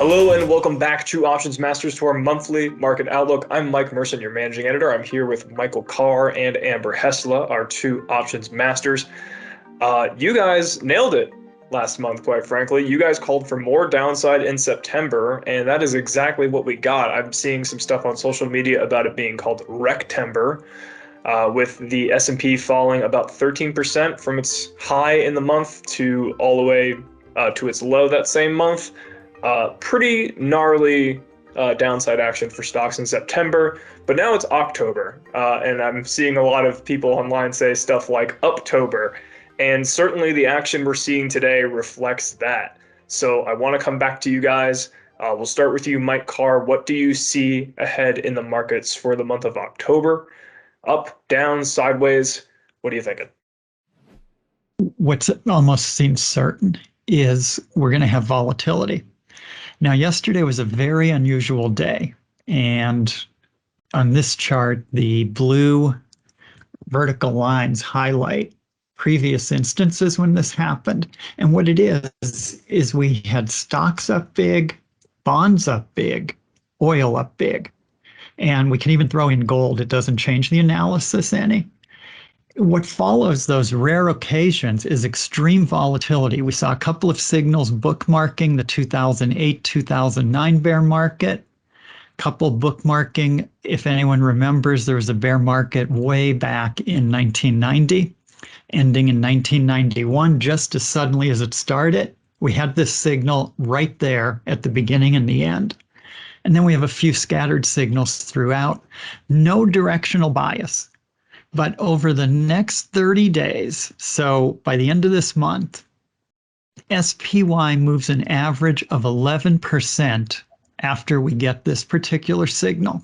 Hello and welcome back to Options Masters to our monthly market outlook. I'm Mike Merson, your managing editor. I'm here with Michael Carr and Amber Hesla, our two Options Masters. You guys nailed it last month, quite frankly. You guys called for more downside in September, and that is exactly what we got. I'm seeing some stuff on social media about it being called Rectember, with the S&P falling about 13% from its high in the month to all the way to its low that same month. Pretty gnarly downside action for stocks in September, but now it's October, and I'm seeing a lot of people online say stuff like UPtober, and certainly the action we're seeing today reflects that. So I want to come back to you guys. We'll start with you, Mike Carr. What do you see ahead in the markets for the month of October? Up, down, sideways? What are you thinking? What's almost seems certain is we're going to have volatility. Now, yesterday was a very unusual day, and on this chart, the blue vertical lines highlight previous instances when this happened. And what it is we had stocks up big, bonds up big, oil up big, and we can even throw in gold. It doesn't change the analysis any. What follows those rare occasions is extreme volatility. We saw a couple of signals bookmarking the 2008-2009 bear market, couple bookmarking, if anyone remembers, there was a bear market way back in 1990, ending in 1991, just as suddenly as it started. We had this signal right there at the beginning and the end. And then we have a few scattered signals throughout. No directional bias. But over the next 30 days, so by the end of this month, SPY moves an average of 11% after we get this particular signal.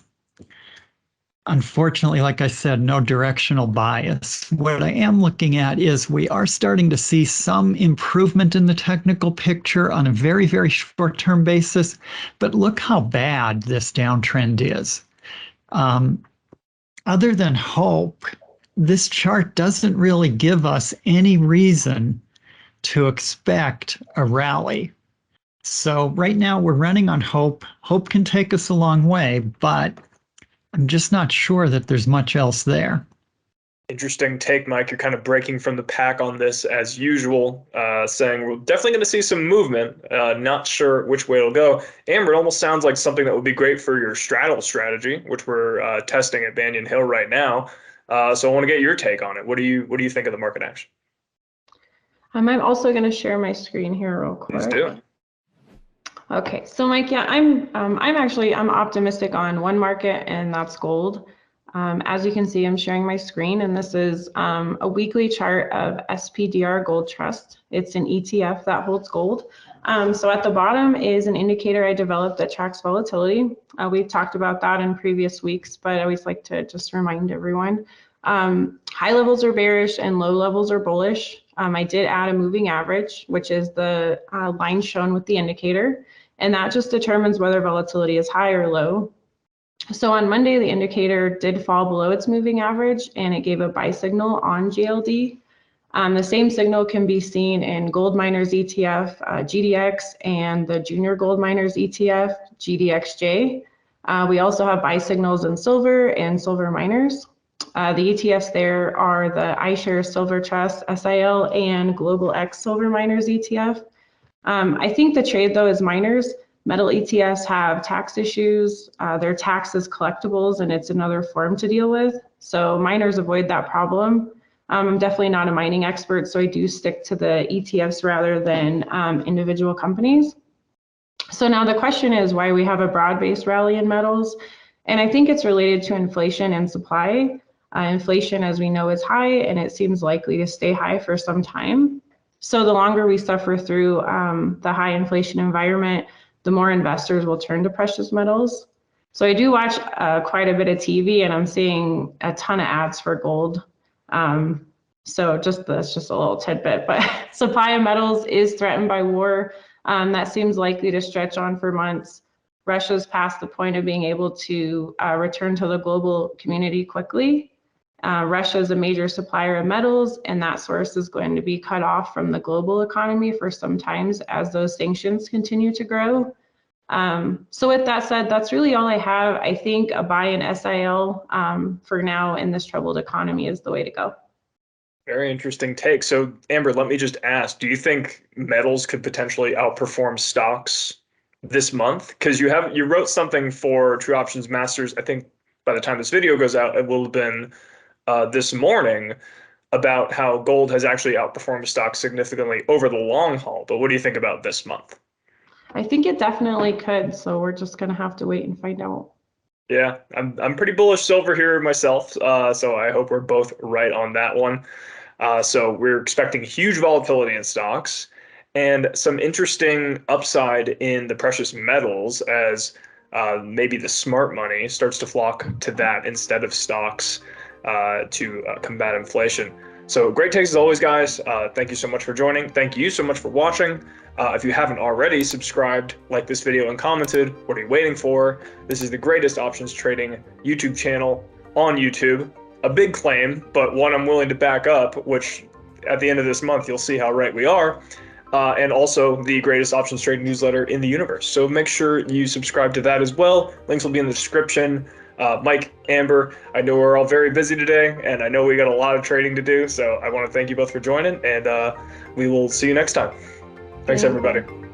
Unfortunately, like I said, no directional bias. What I am looking at is we are starting to see some improvement in the technical picture on a very, very short-term basis, but look how bad this downtrend is. Other than hope, this chart doesn't really give us any reason to expect a rally. So right now we're running on hope. Hope can take us a long way, but I'm just not sure that there's much else there. Interesting take, Mike. You're kind of breaking from the pack on this as usual, saying we're definitely going to see some movement. Not sure which way it'll go. Amber, it almost sounds like something that would be great for your straddle strategy, which we're testing at Banyan Hill right now. So I want to get your take on it. What do you think of the market action? I'm also going to share my screen here real quick. Please do. Okay, so Mike, yeah, I'm optimistic on one market, and that's gold. As you can see, I'm sharing my screen, and this is a weekly chart of SPDR Gold Trust. It's an ETF that holds gold. So at the bottom is an indicator I developed that tracks volatility. We've talked about that in previous weeks, but I always like to just remind everyone. High levels are bearish and low levels are bullish. I did add a moving average, which is the line shown with the indicator, and that just determines whether volatility is high or low. So on Monday, the indicator did fall below its moving average, and it gave a buy signal on GLD. The same signal can be seen in Gold Miners ETF, GDX, and the Junior Gold Miners ETF, GDXJ. We also have buy signals in silver and silver miners. The ETFs there are the iShares Silver Trust SIL and Global X Silver Miners ETF. I think the trade though is miners. Metal ETFs have tax issues. They're taxed as collectibles, and it's another form to deal with. So miners avoid that problem. I'm definitely not a mining expert, so I do stick to the ETFs rather than individual companies. So now the question is why we have a broad-based rally in metals. And I think it's related to inflation and supply. Inflation, as we know, is high, and it seems likely to stay high for some time. So the longer we suffer through the high inflation environment, the more investors will turn to precious metals. So I do watch quite a bit of TV, and I'm seeing a ton of ads for gold. So that's just a little tidbit, but supply of metals is threatened by war. That seems likely to stretch on for months. Russia's past the point of being able to return to the global community quickly. Russia is a major supplier of metals, and that source is going to be cut off from the global economy for some time as those sanctions continue to grow. So with that said, that's really all I have. I think a buy in SIL for now in this troubled economy is the way to go. Very interesting take. So, Amber, let me just ask, do you think metals could potentially outperform stocks this month? Because you wrote something for True Options Masters, I think by the time this video goes out, it will have been this morning about how gold has actually outperformed stocks significantly over the long haul. But what do you think about this month? I think it definitely could. So we're just going to have to wait and find out. Yeah, I'm pretty bullish silver here myself, so I hope we're both right on that one. So we're expecting huge volatility in stocks and some interesting upside in the precious metals as maybe the smart money starts to flock to that instead of stocks to combat inflation. So great takes as always, guys. Thank you so much for joining. Thank you so much for watching. If you haven't already subscribed, liked this video, and commented, what are you waiting for? This is the greatest options trading YouTube channel on YouTube. A big claim, but one I'm willing to back up, which at the end of this month, you'll see how right we are. And also the greatest options trading newsletter in the universe. So make sure you subscribe to that as well. Links will be in the description. Mike, Amber, I know we're all very busy today, and I know we got a lot of trading to do. So I want to thank you both for joining, and we will see you next time. Thanks, everybody.